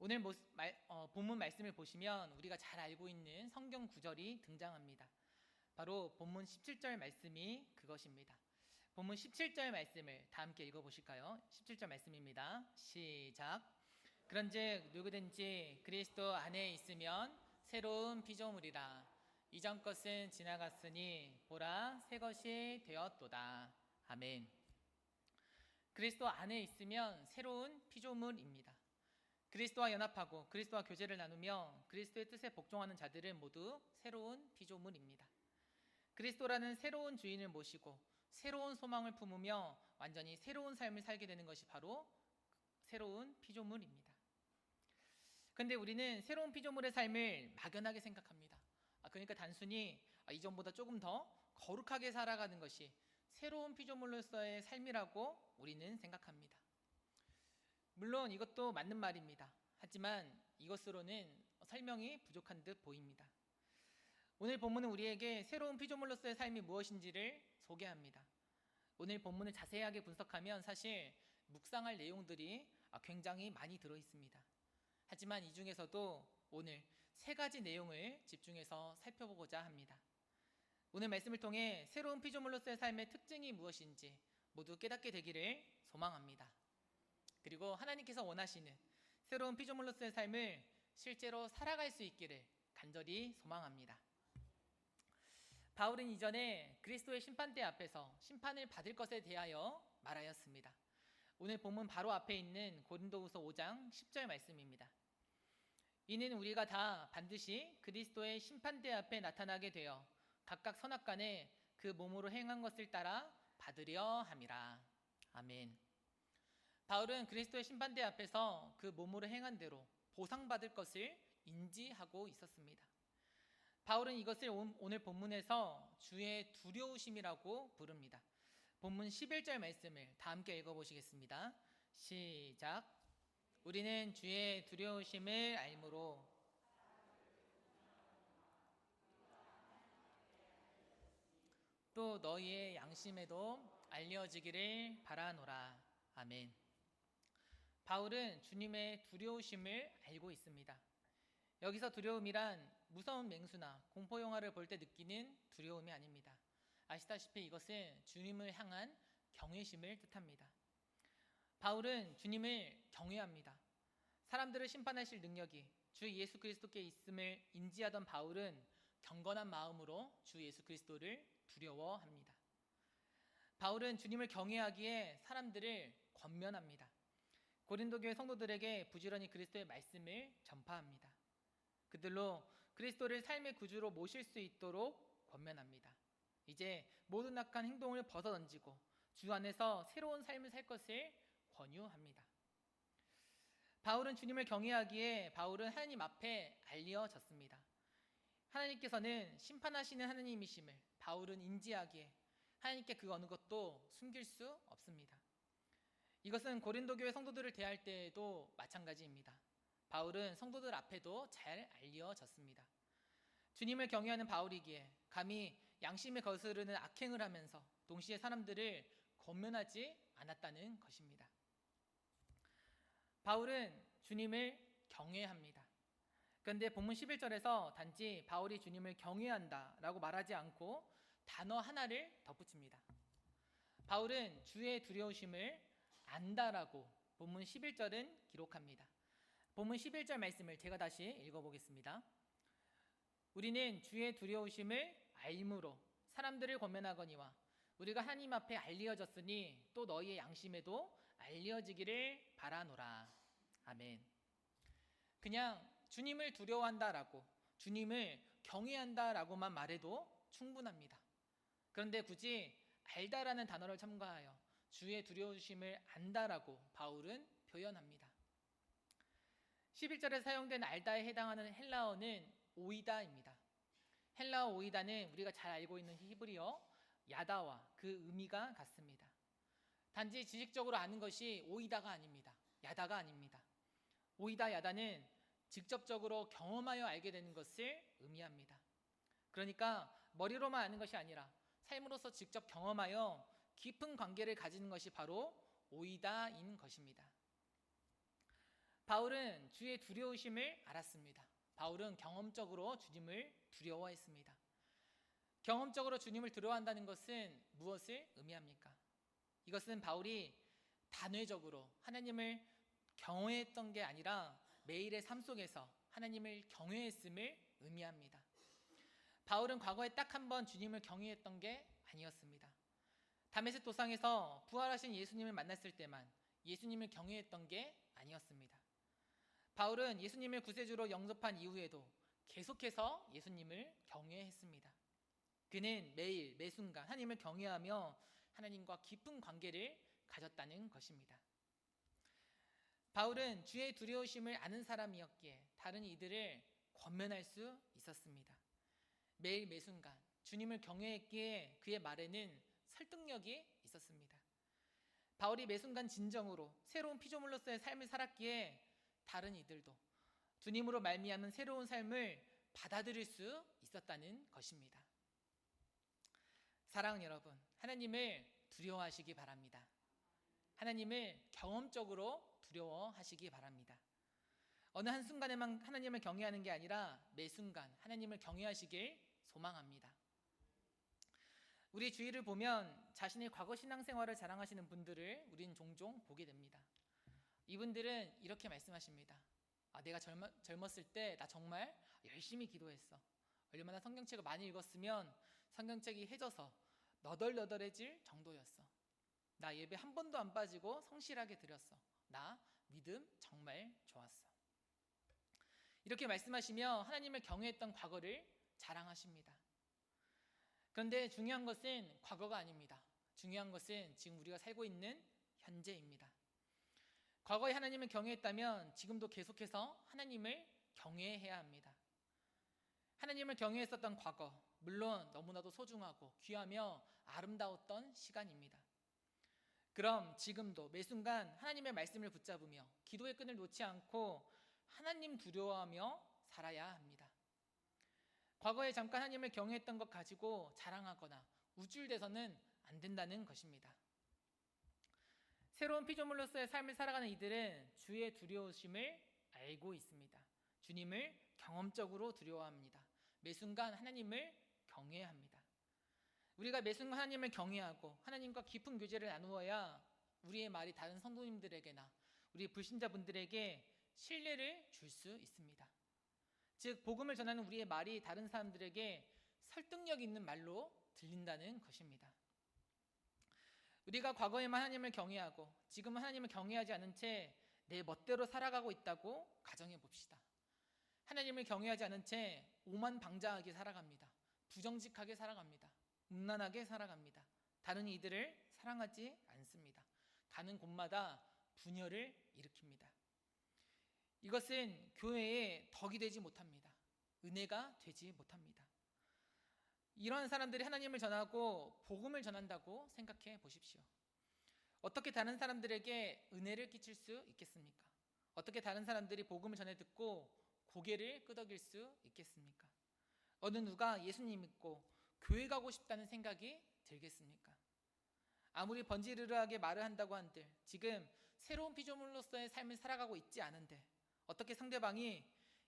오늘 본문 말씀을 보시면 우리가 잘 알고 있는 성경 구절이 등장합니다. 바로 본문 17절 말씀이 그것입니다. 본문 17절 말씀을 다 함께 읽어보실까요? 17절 말씀입니다. 시작. 그런즉 누구든지 그리스도 안에 있으면 새로운 피조물이라. 이전 것은 지나갔으니 보라 새 것이 되었도다. 아멘. 그리스도 안에 있으면 새로운 피조물입니다. 그리스도와 연합하고 그리스도와 교제를 나누며 그리스도의 뜻에 복종하는 자들은 모두 새로운 피조물입니다. 그리스도라는 새로운 주인을 모시고 새로운 소망을 품으며 완전히 새로운 삶을 살게 되는 것이 바로 새로운 피조물입니다. 그런데 우리는 새로운 피조물의 삶을 막연하게 생각합니다. 그러니까 단순히 이전보다 조금 더 거룩하게 살아가는 것이 새로운 피조물로서의 삶이라고 우리는 생각합니다. 물론 이것도 맞는 말입니다. 하지만 이것으로는 설명이 부족한 듯 보입니다. 오늘 본문은 우리에게 새로운 피조물로서의 삶이 무엇인지를 소개합니다. 오늘 본문을 자세하게 분석하면 사실 묵상할 내용들이 굉장히 많이 들어 있습니다. 하지만 이 중에서도 오늘 세 가지 내용을 집중해서 살펴보고자 합니다. 오늘 말씀을 통해 새로운 피조물로서의 삶의 특징이 무엇인지 모두 깨닫게 되기를 소망합니다. 그리고 하나님께서 원하시는 새로운 피조물로서의 삶을 실제로 살아갈 수 있기를 간절히 소망합니다. 바울은 이전에 그리스도의 심판대 앞에서 심판을 받을 것에 대하여 말하였습니다. 오늘 본문 바로 앞에 있는 고린도후서 5장 10절 말씀입니다. 이는 우리가 다 반드시 그리스도의 심판대 앞에 나타나게 되어 각각 선악간에 그 몸으로 행한 것을 따라 받으려 함이라. 아멘. 바울은 그리스도의 심판대 앞에서 그 몸으로 행한 대로 보상받을 것을 인지하고 있었습니다. 바울은 이것을 오늘 본문에서 주의 두려우심이라고 부릅니다. 본문 11절 말씀을 다 함께 읽어보시겠습니다. 시작. 우리는 주의 두려우심을 알므로 또 너희의 양심에도 알려지기를 바라노라. 아멘. 바울은 주님의 두려우심을 알고 있습니다. 여기서 두려움이란 무서운 맹수나 공포 영화를 볼 때 느끼는 두려움이 아닙니다. 아시다시피 이것은 주님을 향한 경외심을 뜻합니다. 바울은 주님을 경외합니다. 사람들을 심판하실 능력이 주 예수 그리스도께 있음을 인지하던 바울은 경건한 마음으로 주 예수 그리스도를 두려워합니다. 바울은 주님을 경외하기에 사람들을 권면합니다. 고린도 교회 성도들에게 부지런히 그리스도의 말씀을 전파합니다. 그들로 그리스도를 삶의 구주로 모실 수 있도록 권면합니다. 이제 모든 악한 행동을 벗어던지고 주 안에서 새로운 삶을 살 것을 권유합니다. 바울은 주님을 경외하기에 바울은 하나님 앞에 알려졌습니다. 하나님께서는 심판하시는 하나님이심을 바울은 인지하기에 하나님께 그 어느 것도 숨길 수 없습니다. 이것은 고린도 교회 성도들을 대할 때에도 마찬가지입니다. 바울은 성도들 앞에도 잘 알려졌습니다. 주님을 경외하는 바울이기에 감히 양심에 거스르는 악행을 하면서 동시에 사람들을 권면하지 않았다는 것입니다. 바울은 주님을 경외합니다. 그런데 본문 11절에서 단지 바울이 주님을 경외한다 라고 말하지 않고 단어 하나를 덧붙입니다. 바울은 주의 두려우심을 안다라고 본문 11절은 기록합니다. 본문 11절 말씀을 제가 다시 읽어보겠습니다. 우리는 주의 두려우심을 알므로 사람들을 권면하거니와 우리가 하나님 앞에 알려졌으니 또 너희의 양심에도 알려지기를 바라노라. 아멘. 그냥 주님을 두려워한다라고 주님을 경외한다라고만 말해도 충분합니다. 그런데 굳이 알다라는 단어를 첨가하여 주의 두려우심을 안다라고 바울은 표현합니다. 11절에 사용된 알다에 해당하는 헬라어는 오이다입니다. 헬라어 오이다는 우리가 잘 알고 있는 히브리어 야다와 그 의미가 같습니다. 단지 지식적으로 아는 것이 오이다가 아닙니다. 야다가 아닙니다. 오이다 야다는 직접적으로 경험하여 알게 되는 것을 의미합니다. 그러니까 머리로만 아는 것이 아니라 삶으로서 직접 경험하여 깊은 관계를 가지는 것이 바로 오이다인 것입니다. 바울은 주의 두려우심을 알았습니다. 바울은 경험적으로 주님을 두려워했습니다. 경험적으로 주님을 두려워한다는 것은 무엇을 의미합니까? 이것은 바울이 단회적으로 하나님을 경외했던 게 아니라 매일의 삶 속에서 하나님을 경외했음을 의미합니다. 바울은 과거에 딱 한 번 주님을 경외했던 게 아니었습니다. 다메섹 도상에서 부활하신 예수님을 만났을 때만 예수님을 경외했던 게 아니었습니다. 바울은 예수님을 구세주로 영접한 이후에도 계속해서 예수님을 경외했습니다. 그는 매일 매순간 하나님을 경외하며 하나님과 깊은 관계를 가졌다는 것입니다. 바울은 주의 두려우심을 아는 사람이었기에 다른 이들을 권면할 수 있었습니다. 매일 매순간 주님을 경외했기에 그의 말에는 설득력이 있었습니다. 바울이 매순간 진정으로 새로운 피조물로서의 삶을 살았기에 다른 이들도 주님으로 말미암은 새로운 삶을 받아들일 수 있었다는 것입니다. 사랑하는 여러분, 하나님을 두려워하시기 바랍니다. 하나님을 경험적으로 두려워하시기 바랍니다. 어느 한순간에만 하나님을 경외하는 게 아니라 매순간 하나님을 경외하시길 소망합니다. 우리 주위를 보면 자신의 과거 신앙생활을 자랑하시는 분들을 우리는 종종 보게 됩니다. 이분들은 이렇게 말씀하십니다. 내가 젊었을 때 나 정말 열심히 기도했어. 얼마나 성경책을 많이 읽었으면 성경책이 해져서 너덜너덜해질 정도였어. 나 예배 한 번도 안 빠지고 성실하게 드렸어. 나 믿음 정말 좋았어. 이렇게 말씀하시며 하나님을 경외했던 과거를 자랑하십니다. 그런데 중요한 것은 과거가 아닙니다. 중요한 것은 지금 우리가 살고 있는 현재입니다. 과거에 하나님을 경외했다면 지금도 계속해서 하나님을 경외해야 합니다. 하나님을 경외했었던 과거, 물론 너무나도 소중하고 귀하며 아름다웠던 시간입니다. 그럼 지금도 매순간 하나님의 말씀을 붙잡으며 기도의 끈을 놓지 않고 하나님 두려워하며 살아야 합니다. 과거에 잠깐 하나님을 경외했던 것 가지고 자랑하거나 우쭐대서는 안 된다는 것입니다. 새로운 피조물로서의 삶을 살아가는 이들은 주의 두려우심을 알고 있습니다. 주님을 경험적으로 두려워합니다. 매순간 하나님을 경외합니다. 우리가 매순간 하나님을 경외하고 하나님과 깊은 교제를 나누어야 우리의 말이 다른 성도님들에게나 우리 불신자분들에게 신뢰를 줄 수 있습니다. 즉 복음을 전하는 우리의 말이 다른 사람들에게 설득력 있는 말로 들린다는 것입니다. 우리가 과거에만 하나님을 경외하고 지금은 하나님을 경외하지 않은 채 내 멋대로 살아가고 있다고 가정해 봅시다. 하나님을 경외하지 않은 채 오만방자하게 살아갑니다. 부정직하게 살아갑니다. 음란하게 살아갑니다. 다른 이들을 사랑하지 않습니다. 가는 곳마다 분열을 일으킵니다. 이것은 교회의 덕이 되지 못합니다. 은혜가 되지 못합니다. 이러한 사람들이 하나님을 전하고 복음을 전한다고 생각해 보십시오. 어떻게 다른 사람들에게 은혜를 끼칠 수 있겠습니까? 어떻게 다른 사람들이 복음을 전해 듣고 고개를 끄덕일 수 있겠습니까? 어느 누가 예수님 믿고 교회 가고 싶다는 생각이 들겠습니까? 아무리 번지르르하게 말을 한다고 한들 지금 새로운 피조물로서의 삶을 살아가고 있지 않은데 어떻게 상대방이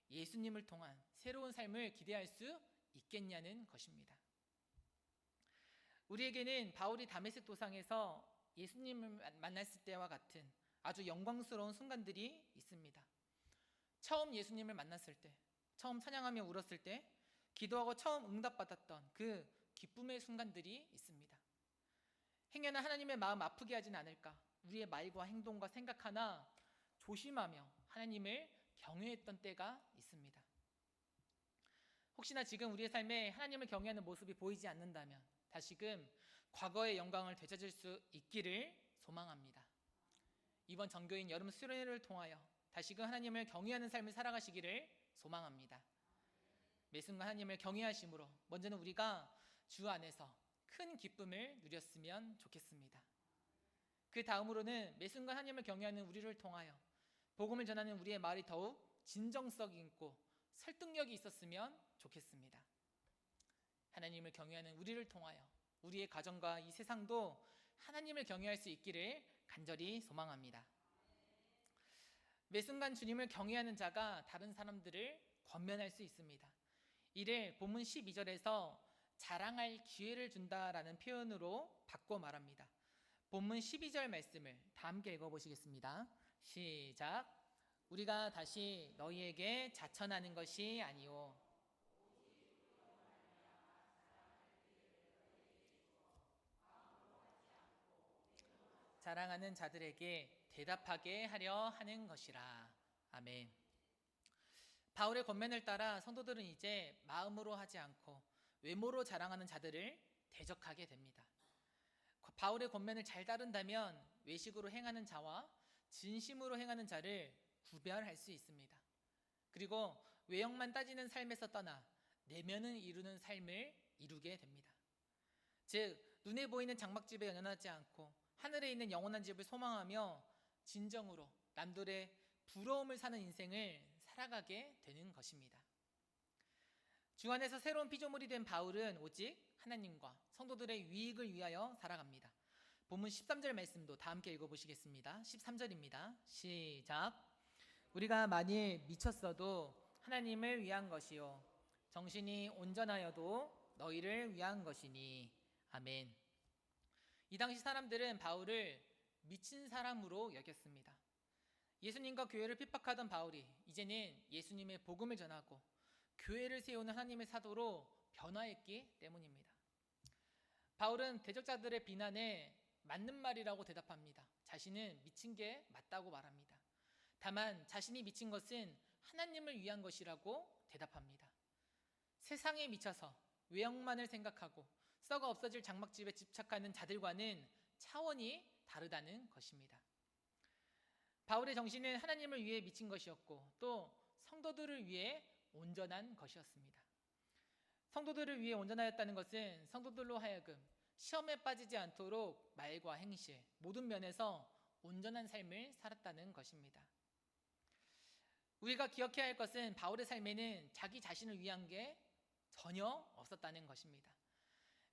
예수님을 통한 새로운 삶을 기대할 수 있겠냐는 것입니다. 우리에게는 바울이 다메섹 도상에서 예수님을 만났을 때와 같은 아주 영광스러운 순간들이 있습니다. 처음 예수님을 만났을 때, 처음 찬양하며 울었을 때, 기도하고 처음 응답받았던 그 기쁨의 순간들이 있습니다. 행여나 하나님의 마음 아프게 하진 않을까, 우리의 말과 행동과 생각 하나 조심하며 하나님을 경외했던 때가 있습니다. 혹시나 지금 우리의 삶에 하나님을 경외하는 모습이 보이지 않는다면 다시금 과거의 영광을 되찾을 수 있기를 소망합니다. 이번 정교인 여름 수련회를 통하여 다시금 하나님을 경외하는 삶을 살아가시기를 소망합니다. 매순간 하나님을 경외하심으로 먼저는 우리가 주 안에서 큰 기쁨을 누렸으면 좋겠습니다. 그 다음으로는 매순간 하나님을 경외하는 우리를 통하여 복음을 전하는 우리의 말이 더욱 진정성 있고 설득력이 있었으면 좋겠습니다. 하나님을 경외하는 우리를 통하여 우리의 가정과 이 세상도 하나님을 경외할 수 있기를 간절히 소망합니다. 매 순간 주님을 경외하는 자가 다른 사람들을 권면할 수 있습니다. 이를 본문 12절에서 자랑할 기회를 준다라는 표현으로 바꿔 말합니다. 본문 12절 말씀을 다 함께 읽어보시겠습니다. 시작. 우리가 다시 너희에게 자천하는 것이 아니요 자랑하는 자들에게 대답하게 하려 하는 것이라. 아멘. 바울의 권면을 따라 성도들은 이제 마음으로 하지 않고 외모로 자랑하는 자들을 대적하게 됩니다. 바울의 권면을 잘 따른다면 외식으로 행하는 자와 진심으로 행하는 자를 구별할 수 있습니다. 그리고 외형만 따지는 삶에서 떠나 내면을 이루는 삶을 이루게 됩니다. 즉 눈에 보이는 장막집에 연연하지 않고 하늘에 있는 영원한 집을 소망하며 진정으로 남들의 부러움을 사는 인생을 살아가게 되는 것입니다. 주 안에서 새로운 피조물이 된 바울은 오직 하나님과 성도들의 유익을 위하여 살아갑니다. 본문 13절 말씀도 다 함께 읽어보시겠습니다. 13절입니다. 시작. 우리가 만일 미쳤어도 하나님을 위한 것이요 정신이 온전하여도 너희를 위한 것이니. 아멘. 이 당시 사람들은 바울을 미친 사람으로 여겼습니다. 예수님과 교회를 핍박하던 바울이 이제는 예수님의 복음을 전하고 교회를 세우는 하나님의 사도로 변화했기 때문입니다. 바울은 대적자들의 비난에 맞는 말이라고 대답합니다. 자신은 미친 게 맞다고 말합니다. 다만 자신이 미친 것은 하나님을 위한 것이라고 대답합니다. 세상에 미쳐서 외형만을 생각하고 썩어 없어질 장막집에 집착하는 자들과는 차원이 다르다는 것입니다. 바울의 정신은 하나님을 위해 미친 것이었고 또 성도들을 위해 온전한 것이었습니다. 성도들을 위해 온전하였다는 것은 성도들로 하여금 시험에 빠지지 않도록 말과 행실 모든 면에서 온전한 삶을 살았다는 것입니다. 우리가 기억해야 할 것은 바울의 삶에는 자기 자신을 위한 게 전혀 없었다는 것입니다.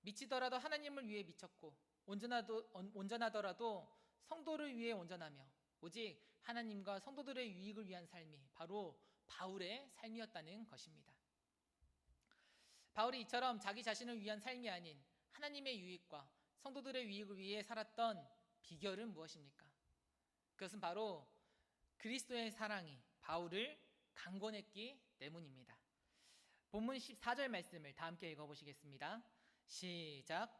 미치더라도 하나님을 위해 미쳤고 온전하더라도 성도를 위해 온전하며 오직 하나님과 성도들의 유익을 위한 삶이 바로 바울의 삶이었다는 것입니다. 바울이 이처럼 자기 자신을 위한 삶이 아닌 하나님의 유익과 성도들의 유익을 위해 살았던 비결은 무엇입니까? 그것은 바로 그리스도의 사랑이 바울을 강권했기 때문입니다. 본문 14절 말씀을 다 함께 읽어보시겠습니다. 시작.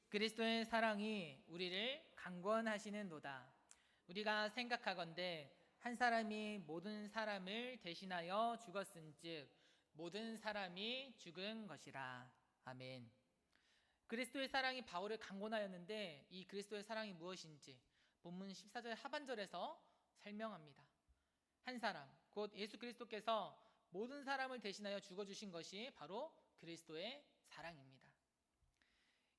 그리스도의 사랑이 우리를 강권하시는도다. 우리가 생각하건대 한 사람이 모든 사람을 대신하여 죽었은즉 모든 사람이 죽은 것이라. 아멘. 그리스도의 사랑이 바울을 강권하였는데 이 그리스도의 사랑이 무엇인지 본문 14절 하반절에서 설명합니다. 한 사람, 곧 예수 그리스도께서 모든 사람을 대신하여 죽어주신 것이 바로 그리스도의 사랑입니다.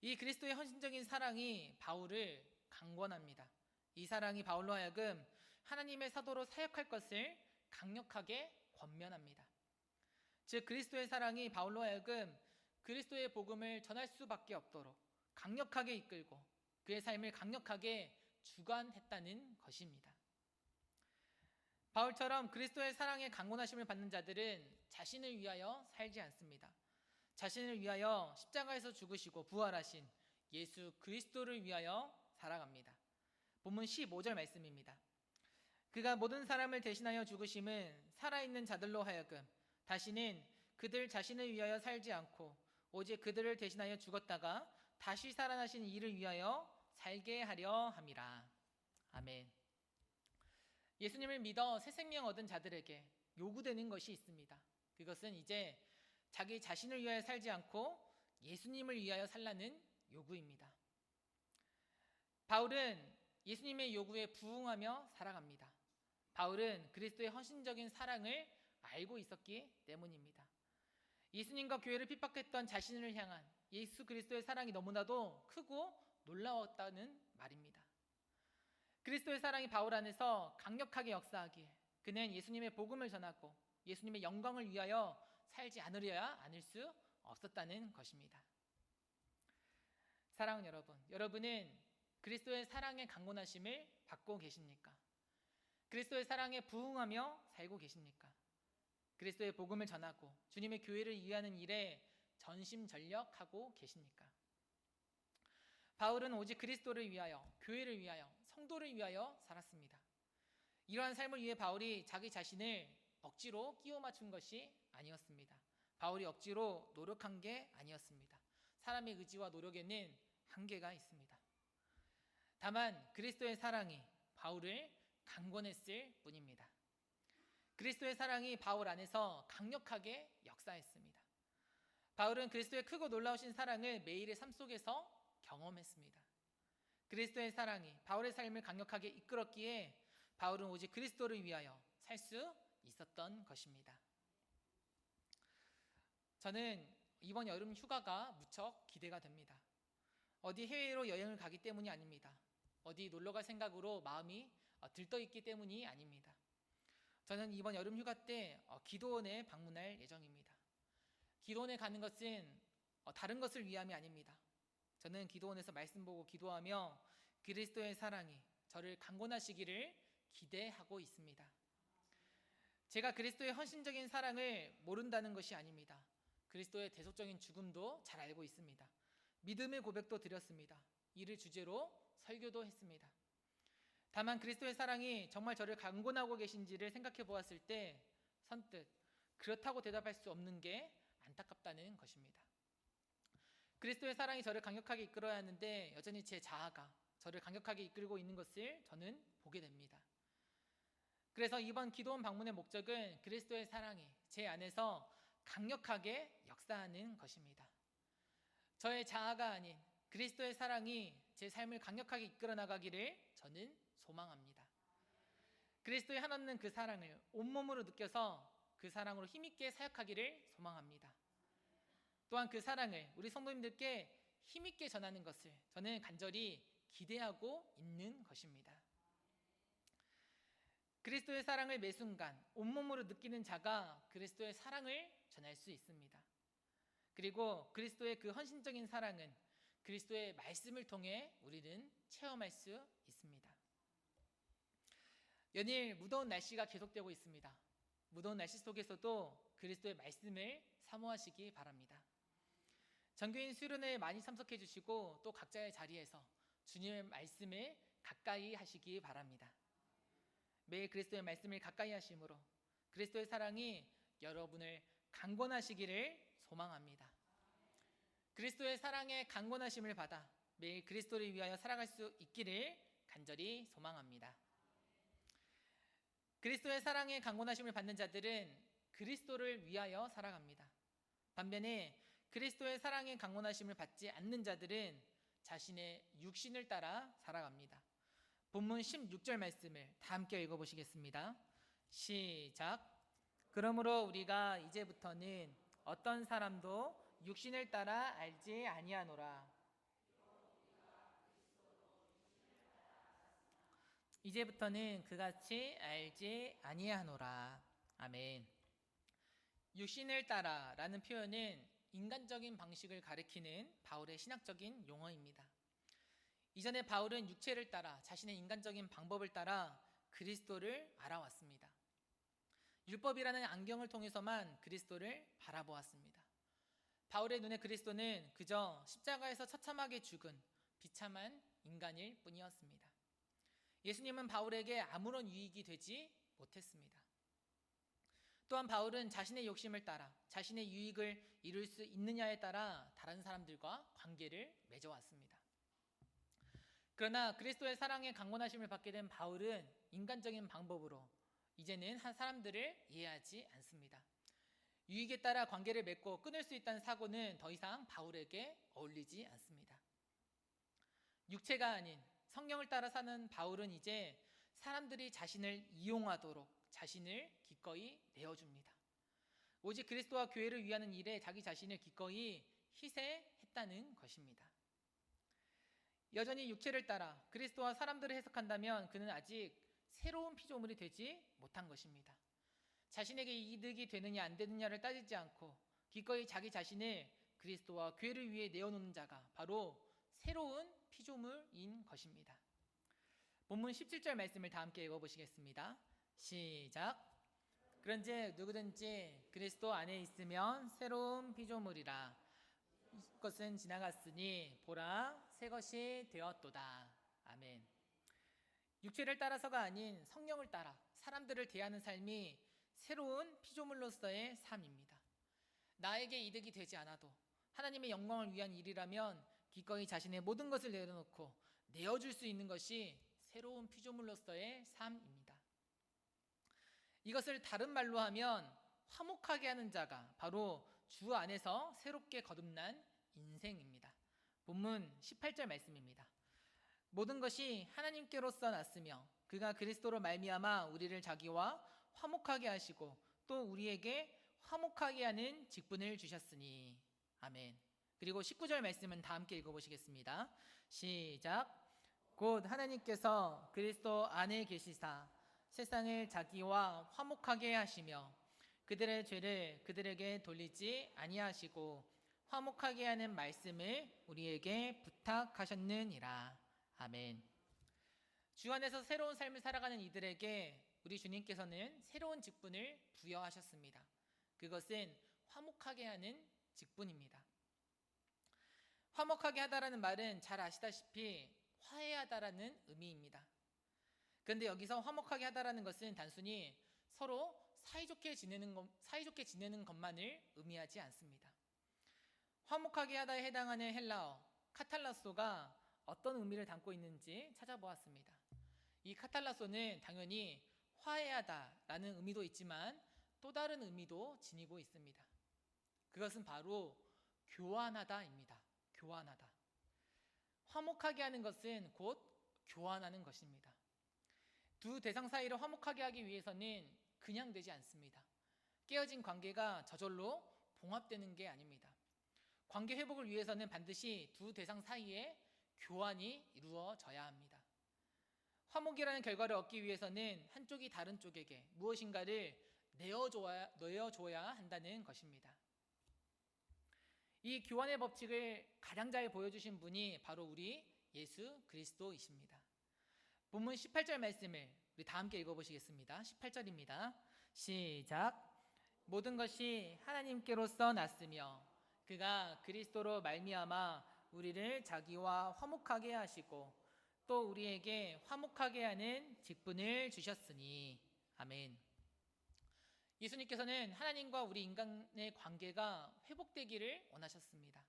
이 그리스도의 헌신적인 사랑이 바울을 강권합니다. 이 사랑이 바울로 하여금 하나님의 사도로 사역할 것을 강력하게 권면합니다. 즉 그리스도의 사랑이 바울로 하여금 그리스도의 복음을 전할 수밖에 없도록 강력하게 이끌고 그의 삶을 강력하게 주관했다는 것입니다. 바울처럼 그리스도의 사랑에 강권하심을 받는 자들은 자신을 위하여 살지 않습니다. 자신을 위하여 십자가에서 죽으시고 부활하신 예수 그리스도를 위하여 살아갑니다. 본문 15절 말씀입니다. 그가 모든 사람을 대신하여 죽으심은 살아있는 자들로 하여금 다시는 그들 자신을 위하여 살지 않고 오직 그들을 대신하여 죽었다가 다시 살아나신 이를 위하여 살게 하려 함이라. 아멘. 예수님을 믿어 새 생명 얻은 자들에게 요구되는 것이 있습니다. 그것은 이제 자기 자신을 위하여 살지 않고 예수님을 위하여 살라는 요구입니다. 바울은 예수님의 요구에 부응하며 살아갑니다. 바울은 그리스도의 헌신적인 사랑을 알고 있었기 때문입니다. 예수님과 교회를 핍박했던 자신을 향한 예수 그리스도의 사랑이 너무나도 크고 놀라웠다는 말입니다. 그리스도의 사랑이 바울 안에서 강력하게 역사하기에 그는 예수님의 복음을 전하고 예수님의 영광을 위하여 살지 않으려야 않을 수 없었다는 것입니다. 사랑하는 여러분, 여러분은 그리스도의 사랑의 강권하심을 받고 계십니까? 그리스도의 사랑에 부응하며 살고 계십니까? 그리스도의 복음을 전하고 주님의 교회를 이해하는 일에 전심전력하고 계십니까? 바울은 오직 그리스도를 위하여, 교회를 위하여, 성도를 위하여 살았습니다. 이러한 삶을 위해 바울이 자기 자신을 억지로 끼워 맞춘 것이 아니었습니다. 바울이 억지로 노력한 게 아니었습니다. 사람의 의지와 노력에는 한계가 있습니다. 다만 그리스도의 사랑이 바울을 강권했을 뿐입니다. 그리스도의 사랑이 바울 안에서 강력하게 역사했습니다. 바울은 그리스도의 크고 놀라우신 사랑을 매일의 삶 속에서 경험했습니다. 그리스도의 사랑이 바울의 삶을 강력하게 이끌었기에 바울은 오직 그리스도를 위하여 살 수 있었던 것입니다. 저는 이번 여름 휴가가 무척 기대가 됩니다. 어디 해외로 여행을 가기 때문이 아닙니다. 어디 놀러 갈 생각으로 마음이 들떠있기 때문이 아닙니다. 저는 이번 여름 휴가 때 기도원에 방문할 예정입니다. 기도원에 가는 것은 다른 것을 위함이 아닙니다. 저는 기도원에서 말씀 보고 기도하며 그리스도의 사랑이 저를 강권하시기를 기대하고 있습니다. 제가 그리스도의 헌신적인 사랑을 모른다는 것이 아닙니다. 그리스도의 대속적인 죽음도 잘 알고 있습니다. 믿음의 고백도 드렸습니다. 이를 주제로 설교도 했습니다. 다만 그리스도의 사랑이 정말 저를 강권하고 계신지를 생각해 보았을 때 선뜻 그렇다고 대답할 수 없는 게 안타깝다는 것입니다. 그리스도의 사랑이 저를 강력하게 이끌어야 하는데 여전히 제 자아가 저를 강력하게 이끌고 있는 것을 저는 보게 됩니다. 그래서 이번 기도원 방문의 목적은 그리스도의 사랑이 제 안에서 강력하게 역사하는 것입니다. 저의 자아가 아닌 그리스도의 사랑이 제 삶을 강력하게 이끌어 나가기를 저는 소망합니다. 그리스도의 한없는 그 사랑을 온몸으로 느껴서 그 사랑으로 힘있게 사역하기를 소망합니다. 또한 그 사랑을 우리 성도님들께 힘있게 전하는 것을 저는 간절히 기대하고 있는 것입니다. 그리스도의 사랑을 매 순간 온몸으로 느끼는 자가 그리스도의 사랑을 전할 수 있습니다. 그리고 그리스도의 그 헌신적인 사랑은 그리스도의 말씀을 통해 우리는 체험할 수 있습니다. 연일 무더운 날씨가 계속되고 있습니다. 무더운 날씨 속에서도 그리스도의 말씀을 사모하시기 바랍니다. 정교인 수련회에 많이 참석해 주시고 또 각자의 자리에서 주님의 말씀을 가까이 하시기 바랍니다. 매일 그리스도의 말씀을 가까이 하심으로 그리스도의 사랑이 여러분을 강권하시기를 소망합니다. 그리스도의 사랑에 강권하심을 받아 매일 그리스도를 위하여 살아갈 수 있기를 간절히 소망합니다. 그리스도의 사랑에 강권하심을 받는 자들은 그리스도를 위하여 살아갑니다. 반면에 그리스도의 사랑에 강권하심을 받지 않는 자들은 자신의 육신을 따라 살아갑니다. 본문 16절 말씀을 다 함께 읽어보시겠습니다. 시작. 그러므로 우리가 이제부터는 어떤 사람도 육신을 따라 알지 아니하노라. 이제부터는 그같이 알지 아니하노라. 아멘. 육신을 따라라는 표현은 인간적인 방식을 가리키는 바울의 신학적인 용어입니다. 이전에 바울은 육체를 따라 자신의 인간적인 방법을 따라 그리스도를 알아왔습니다. 율법이라는 안경을 통해서만 그리스도를 바라보았습니다. 바울의 눈에 그리스도는 그저 십자가에서 처참하게 죽은 비참한 인간일 뿐이었습니다. 예수님은 바울에게 아무런 유익이 되지 못했습니다. 또한 바울은 자신의 욕심을 따라 자신의 유익을 이룰 수 있느냐에 따라 다른 사람들과 관계를 맺어왔습니다. 그러나 그리스도의 사랑에 강권하심을 받게 된 바울은 인간적인 방법으로 이제는 한 사람들을 이해하지 않습니다. 유익에 따라 관계를 맺고 끊을 수 있다는 사고는 더 이상 바울에게 어울리지 않습니다. 육체가 아닌 성령을 따라 사는 바울은 이제 사람들이 자신을 이용하도록 자신을 기꺼이 내어줍니다. 오직 그리스도와 교회를 위하는 일에 자기 자신을 기꺼이 희생했다는 것입니다. 여전히 육체를 따라 그리스도와 사람들을 해석한다면 그는 아직 새로운 피조물이 되지 못한 것입니다. 자신에게 이득이 되느냐 안 되느냐를 따지지 않고 기꺼이 자기 자신을 그리스도와 교회를 위해 내어놓는 자가 바로 새로운 피조물인 것입니다. 본문 17절 말씀을 다 함께 읽어보시겠습니다. 시작. 그런지 누구든지 그리스도 안에 있으면 새로운 피조물이라. 것은 지나갔으니 보라 새 것이 되었도다. 아멘. 육체를 따라서가 아닌 성령을 따라 사람들을 대하는 삶이 새로운 피조물로서의 삶입니다. 나에게 이득이 되지 않아도 하나님의 영광을 위한 일이라면 기꺼이 자신의 모든 것을 내려놓고 내어줄 수 있는 것이 새로운 피조물로서의 삶입니다. 이것을 다른 말로 하면 화목하게 하는 자가 바로 주 안에서 새롭게 거듭난 인생입니다. 본문 18절 말씀입니다. 모든 것이 하나님께로서 났으며 그가 그리스도로 말미암아 우리를 자기와 화목하게 하시고 또 우리에게 화목하게 하는 직분을 주셨으니. 아멘. 그리고 19절 말씀은 다 함께 읽어보시겠습니다. 시작. 곧 하나님께서 그리스도 안에 계시사 세상을 자기와 화목하게 하시며 그들의 죄를 그들에게 돌리지 아니하시고 화목하게 하는 말씀을 우리에게 부탁하셨느니라. 아멘. 주 안에서 새로운 삶을 살아가는 이들에게 우리 주님께서는 새로운 직분을 부여하셨습니다. 그것은 화목하게 하는 직분입니다. 화목하게 하다라는 말은 잘 아시다시피 화해하다라는 의미입니다. 그런데 여기서 화목하게 하다라는 것은 단순히 서로 사이좋게 지내는 것만을 의미하지 않습니다. 화목하게 하다에 해당하는 헬라어 카탈라소가 어떤 의미를 담고 있는지 찾아보았습니다. 이 카탈라소는 당연히 화해하다라는 의미도 있지만 또 다른 의미도 지니고 있습니다. 그것은 바로 교환하다입니다. 교환하다. 화목하게 하는 것은 곧 교환하는 것입니다. 두 대상 사이를 화목하게 하기 위해서는 그냥 되지 않습니다. 깨어진 관계가 저절로 봉합되는 게 아닙니다. 관계 회복을 위해서는 반드시 두 대상 사이에 교환이 이루어져야 합니다. 화목이라는 결과를 얻기 위해서는 한쪽이 다른 쪽에게 무엇인가를 내어줘야 한다는 것입니다. 이 교환의 법칙을 가장 잘 보여주신 분이 바로 우리 예수 그리스도이십니다. 본문 18절 말씀을 우리 다 함께 읽어보시겠습니다. 18절입니다. 시작. 모든 것이 하나님께로서 났으며 그가 그리스도로 말미암아 우리를 자기와 화목하게 하시고 또 우리에게 화목하게 하는 직분을 주셨으니. 아멘. 예수님께서는 하나님과 우리 인간의 관계가 회복되기를 원하셨습니다.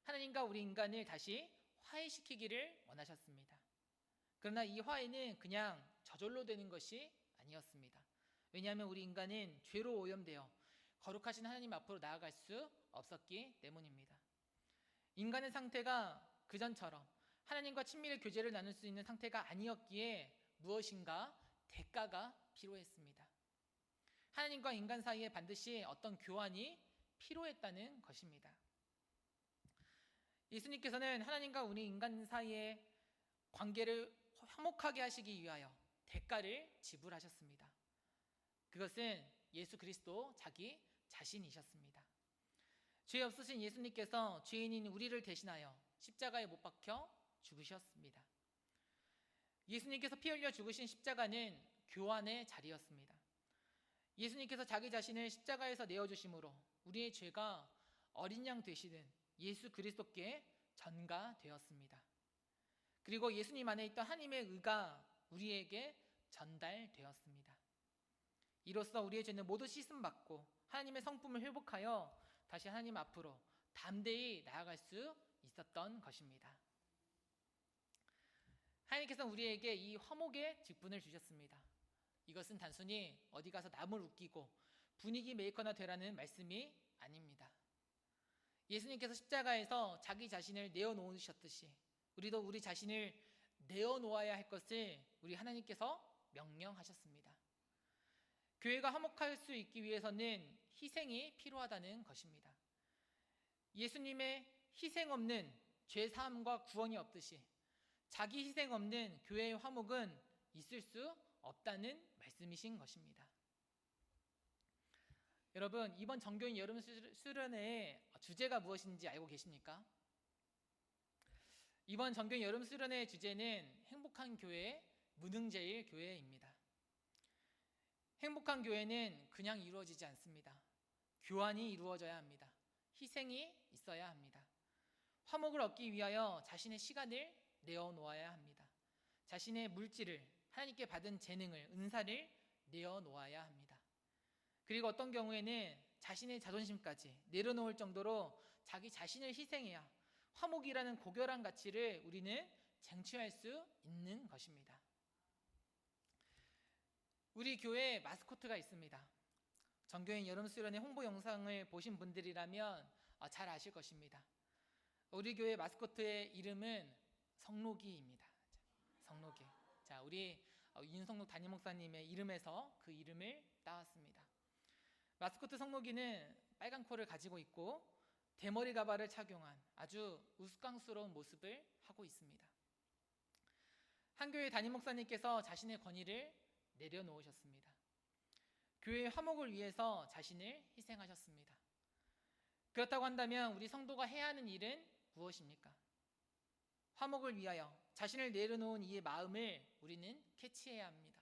하나님과 우리 인간을 다시 화해시키기를 원하셨습니다. 그러나 이 화해는 그냥 저절로 되는 것이 아니었습니다. 왜냐하면 우리 인간은 죄로 오염되어 거룩하신 하나님 앞으로 나아갈 수 없었기 때문입니다. 인간의 상태가 그전처럼 하나님과 친밀의 교제를 나눌 수 있는 상태가 아니었기에 무엇인가 대가가 필요했습니다. 하나님과 인간 사이에 반드시 어떤 교환이 필요했다는 것입니다. 예수님께서는 하나님과 우리 인간 사이의 관계를 화목하게 하시기 위하여 대가를 지불하셨습니다. 그것은 예수 그리스도 자기 자신이셨습니다. 죄 없으신 예수님께서 죄인인 우리를 대신하여 십자가에 못 박혀 죽으셨습니다. 예수님께서 피 흘려 죽으신 십자가는 교환의 자리였습니다. 예수님께서 자기 자신을 십자가에서 내어주심으로 우리의 죄가 어린 양 되시는 예수 그리스도께 전가되었습니다. 그리고 예수님 안에 있던 하나님의 의가 우리에게 전달되었습니다. 이로써 우리의 죄는 모두 씻음받고 하나님의 성품을 회복하여 다시 하나님 앞으로 담대히 나아갈 수 있었던 것입니다. 하나님께서 우리에게 이 화목의 직분을 주셨습니다. 이것은 단순히 어디 가서 남을 웃기고 분위기 메이커나 되라는 말씀이 아닙니다. 예수님께서 십자가에서 자기 자신을 내어놓으셨듯이 우리도 우리 자신을 내어놓아야 할 것을 우리 하나님께서 명령하셨습니다. 교회가 화목할 수 있기 위해서는 희생이 필요하다는 것입니다. 예수님의 희생 없는 죄 사함과 구원이 없듯이 자기 희생 없는 교회의 화목은 있을 수 없다는 말씀이신 것입니다. 여러분, 이번 정교인 여름 수련회의 주제가 무엇인지 알고 계십니까? 이번 정교인 여름 수련회의 주제는 행복한 교회, 무능제일 교회입니다. 행복한 교회는 그냥 이루어지지 않습니다. 교환이 이루어져야 합니다. 희생이 있어야 합니다. 화목을 얻기 위하여 자신의 시간을 내어놓아야 합니다. 자신의 물질을, 하나님께 받은 재능을, 은사를 내어놓아야 합니다. 그리고 어떤 경우에는 자신의 자존심까지 내려놓을 정도로 자기 자신을 희생해야 화목이라는 고결한 가치를 우리는 쟁취할 수 있는 것입니다. 우리 교회에 마스코트가 있습니다. 정교인 여름수련회 홍보 영상을 보신 분들이라면 잘 아실 것입니다. 우리 교회 마스코트의 이름은 성록이입니다. 성록이. 자, 우리 윤성록 담임 목사님의 이름에서 그 이름을 따왔습니다. 마스코트 성록이는 빨간 코를 가지고 있고 대머리 가발을 착용한 아주 우스꽝스러운 모습을 하고 있습니다. 한 교회 담임 목사님께서 자신의 권위를 내려놓으셨습니다. 교회의 화목을 위해서 자신을 희생하셨습니다. 그렇다고 한다면 우리 성도가 해야 하는 일은 무엇입니까? 화목을 위하여 자신을 내려놓은 이의 마음을 우리는 캐치해야 합니다.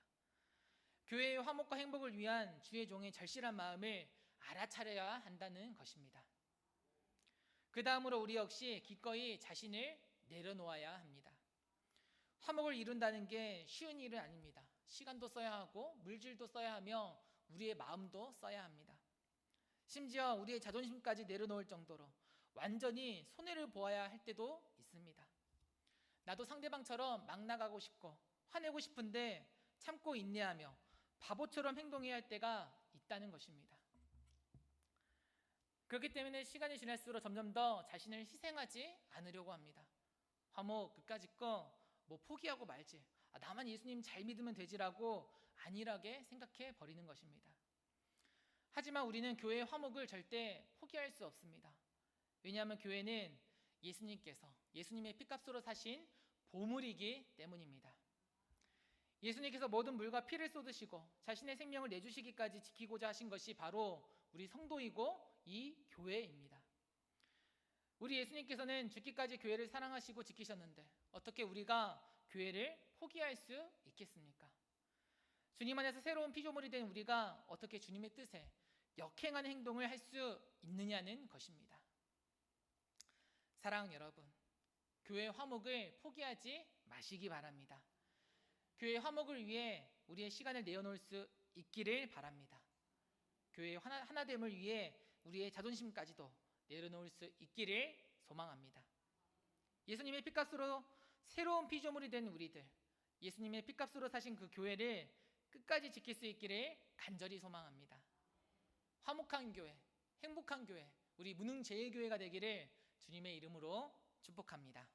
교회의 화목과 행복을 위한 주의 종의 절실한 마음을 알아차려야 한다는 것입니다. 그 다음으로 우리 역시 기꺼이 자신을 내려놓아야 합니다. 화목을 이룬다는 게 쉬운 일은 아닙니다. 시간도 써야 하고 물질도 써야 하며 우리의 마음도 써야 합니다. 심지어 우리의 자존심까지 내려놓을 정도로 완전히 손해를 보아야 할 때도 있습니다. 나도 상대방처럼 막 나가고 싶고 화내고 싶은데 참고 인내하며 바보처럼 행동해야 할 때가 있다는 것입니다. 그렇기 때문에 시간이 지날수록 점점 더 자신을 희생하지 않으려고 합니다. 화목 끝까지 뭐 포기하고 말지, 나만 예수님 잘 믿으면 되지라고 안일하게 생각해 버리는 것입니다. 하지만 우리는 교회의 화목을 절대 포기할 수 없습니다. 왜냐하면 교회는 예수님께서 예수님의 피값으로 사신 보물이기 때문입니다. 예수님께서 모든 물과 피를 쏟으시고 자신의 생명을 내주시기까지 지키고자 하신 것이 바로 우리 성도이고 이 교회입니다. 우리 예수님께서는 죽기까지 교회를 사랑하시고 지키셨는데 어떻게 우리가 교회를 포기할 수 있겠습니까? 주님 안에서 새로운 피조물이 된 우리가 어떻게 주님의 뜻에 역행하는 행동을 할 수 있느냐는 것입니다. 사랑하는 여러분, 교회의 화목을 포기하지 마시기 바랍니다. 교회의 화목을 위해 우리의 시간을 내어놓을 수 있기를 바랍니다. 교회의 하나됨을 위해 우리의 자존심까지도 내려놓을 수 있기를 소망합니다. 예수님의 피값으로 새로운 피조물이 된 우리들, 예수님의 피값으로 사신 그 교회를 끝까지 지킬 수 있기를 간절히 소망합니다. 화목한 교회, 행복한 교회, 우리 무능제일교회가 되기를 주님의 이름으로 축복합니다.